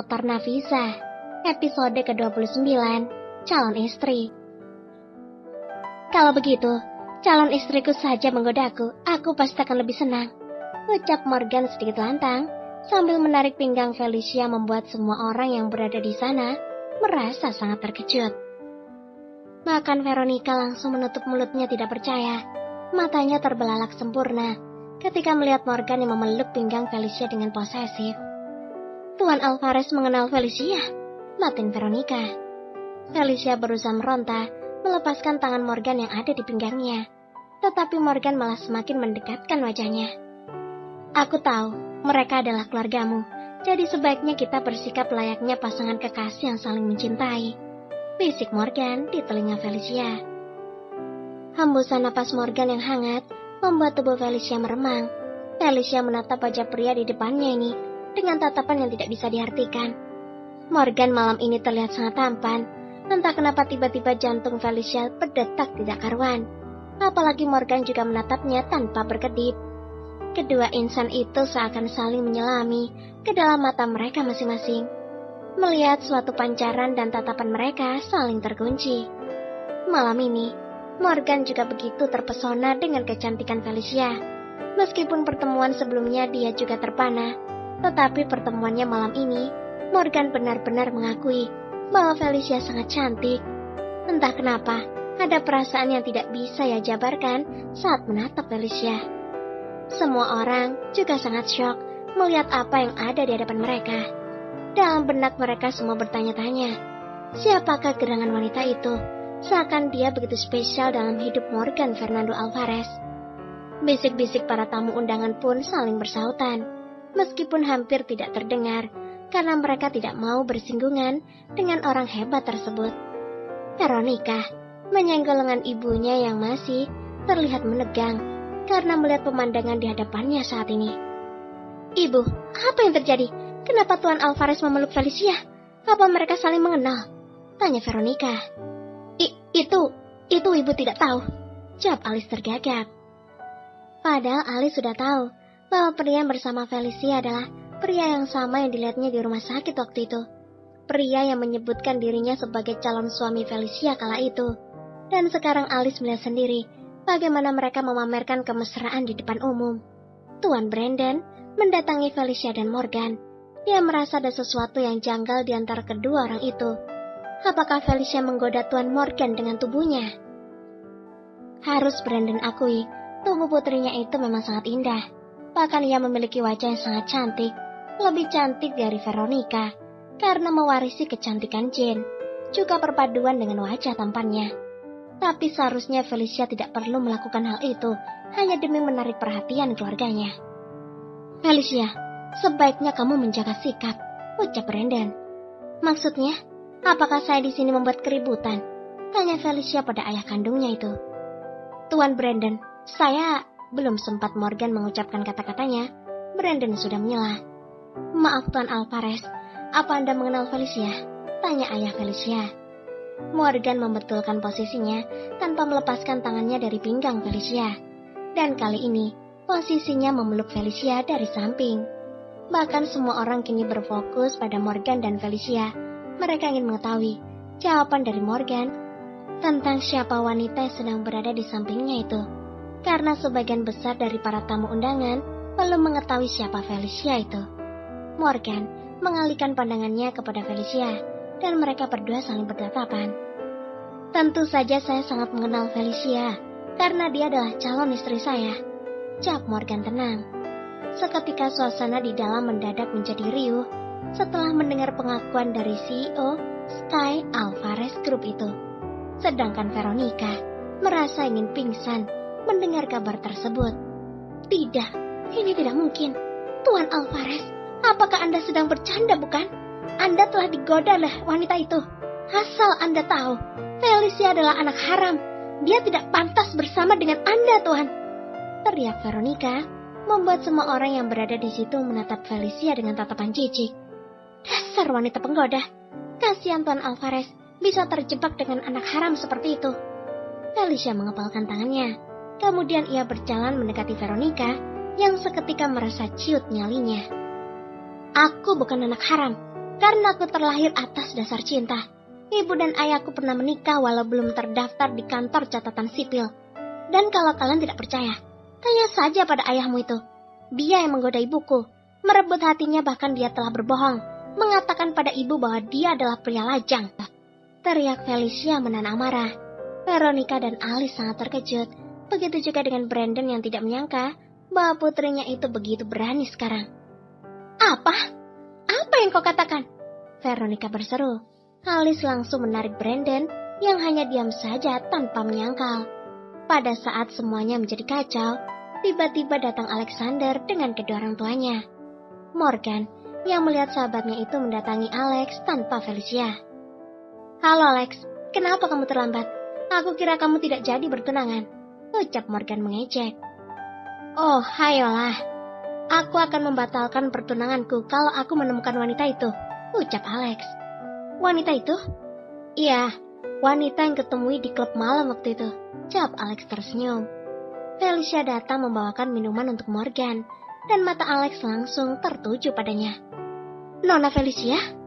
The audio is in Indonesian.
Alternavisa, episode ke-29, calon istri. Kalau begitu, calon istriku saja menggodaku, aku pasti akan lebih senang, ucap Morgan sedikit lantang, sambil menarik pinggang Felicia membuat semua orang yang berada di sana merasa sangat terkejut. Bahkan Veronica langsung menutup mulutnya tidak percaya, matanya terbelalak sempurna ketika melihat Morgan yang memeluk pinggang Felicia dengan posesif. Tuan Alvarez mengenal Felicia, batin Veronica. Felicia berusaha meronta, melepaskan tangan Morgan yang ada di pinggangnya. Tetapi Morgan malah semakin mendekatkan wajahnya. Aku tahu, mereka adalah keluargamu, jadi sebaiknya kita bersikap layaknya pasangan kekasih yang saling mencintai, bisik Morgan di telinga Felicia. Hembusan napas Morgan yang hangat membuat tubuh Felicia meremang. Felicia menatap wajah pria di depannya ini dengan tatapan yang tidak bisa diartikan. Morgan malam ini terlihat sangat tampan. Entah kenapa tiba-tiba jantung Felicia berdetak tidak karuan. Apalagi Morgan juga menatapnya tanpa berkedip. Kedua insan itu seakan saling menyelami ke dalam mata mereka masing-masing. Melihat suatu pancaran dan tatapan mereka saling terkunci. Malam ini, Morgan juga begitu terpesona dengan kecantikan Felicia. Meskipun pertemuan sebelumnya dia juga terpana, tetapi pertemuannya malam ini, Morgan benar-benar mengakui bahwa Felicia sangat cantik. Entah kenapa, ada perasaan yang tidak bisa ia jabarkan saat menatap Felicia. Semua orang juga sangat syok melihat apa yang ada di hadapan mereka. Dalam benak mereka semua bertanya-tanya, siapakah gerangan wanita itu? Seakan dia begitu spesial dalam hidup Morgan Fernando Alvarez. Bisik-bisik para tamu undangan pun saling bersautan. Meskipun hampir tidak terdengar, karena mereka tidak mau bersinggungan dengan orang hebat tersebut. Veronica menyenggol lengan ibunya yang masih terlihat menegang, karena melihat pemandangan di hadapannya saat ini. Ibu, apa yang terjadi? Kenapa Tuan Alvarez memeluk Felicia? Apa mereka saling mengenal? Tanya Veronica. Itu ibu tidak tahu, jawab Alice tergagap. Padahal Alice sudah tahu bahwa pria yang bersama Felicia adalah pria yang sama yang dilihatnya di rumah sakit waktu itu. Pria yang menyebutkan dirinya sebagai calon suami Felicia kala itu. Dan sekarang Alice melihat sendiri bagaimana mereka memamerkan kemesraan di depan umum. Tuan Brandon mendatangi Felicia dan Morgan. Dia merasa ada sesuatu yang janggal di antara kedua orang itu. Apakah Felicia menggoda Tuan Morgan dengan tubuhnya? Harus Brandon akui, tubuh putrinya itu memang sangat indah. Bahkan ia memiliki wajah yang sangat cantik, lebih cantik dari Veronica, karena mewarisi kecantikan Jane, juga perpaduan dengan wajah tampannya. Tapi seharusnya Felicia tidak perlu melakukan hal itu, hanya demi menarik perhatian keluarganya. Felicia, sebaiknya kamu menjaga sikap, ucap Brandon. Maksudnya, apakah saya di sini membuat keributan? Tanya Felicia pada ayah kandungnya itu. Tuan Brandon, saya... Belum sempat Morgan mengucapkan kata-katanya, Brandon sudah menyela. Maaf Tuan Alvarez, apa Anda mengenal Felicia? Tanya ayah Felicia. Morgan membetulkan posisinya tanpa melepaskan tangannya dari pinggang Felicia. Dan kali ini, posisinya memeluk Felicia dari samping. Bahkan semua orang kini berfokus pada Morgan dan Felicia. Mereka ingin mengetahui jawaban dari Morgan tentang siapa wanita yang sedang berada di sampingnya itu. Karena sebagian besar dari para tamu undangan belum mengetahui siapa Felicia itu. Morgan mengalihkan pandangannya kepada Felicia, dan mereka berdua saling bertatapan. Tentu saja saya sangat mengenal Felicia, karena dia adalah calon istri saya, jawab Morgan tenang. Seketika suasana di dalam mendadak menjadi riuh, setelah mendengar pengakuan dari CEO Sky Alvarez Group itu. Sedangkan Veronica merasa ingin pingsan mendengar kabar tersebut. Tidak, ini tidak mungkin. Tuan Alvarez, apakah Anda sedang bercanda bukan? Anda telah digoda oleh wanita itu. Asal Anda tahu, Felicia adalah anak haram. Dia tidak pantas bersama dengan Anda, Tuan. Teriak Veronica, membuat semua orang yang berada di situ menatap Felicia dengan tatapan jijik. Dasar wanita penggoda. Kasihan Tuan Alvarez bisa terjebak dengan anak haram seperti itu. Felicia mengepalkan tangannya. Kemudian ia berjalan mendekati Veronica yang seketika merasa ciut nyalinya. Aku bukan anak haram. Karena aku terlahir atas dasar cinta. Ibu dan ayahku pernah menikah walau belum terdaftar di kantor catatan sipil. Dan kalau kalian tidak percaya, tanya saja pada ayahmu itu. Dia yang menggoda ibuku, merebut hatinya, bahkan dia telah berbohong, mengatakan pada ibu bahwa dia adalah pria lajang. Teriak Felicia menahan amarah. Veronica dan Alice sangat terkejut. Begitu juga dengan Brandon yang tidak menyangka bahwa putrinya itu begitu berani sekarang. Apa? Apa yang kau katakan? Veronica berseru. Alice langsung menarik Brandon yang hanya diam saja tanpa menyangkal. Pada saat semuanya menjadi kacau, tiba-tiba datang Alexander dengan kedua orang tuanya. Morgan yang melihat sahabatnya itu mendatangi Alex tanpa Felicia. Halo Alex, kenapa kamu terlambat? Aku kira kamu tidak jadi bertunangan, ucap Morgan mengejek. Oh, hayolah. Aku akan membatalkan pertunanganku kalau aku menemukan wanita itu, ucap Alex. Wanita itu? Iya, wanita yang ketemui di klub malam waktu itu, jawab Alex tersenyum. Felicia datang membawakan minuman untuk Morgan, dan mata Alex langsung tertuju padanya. Nona Felicia?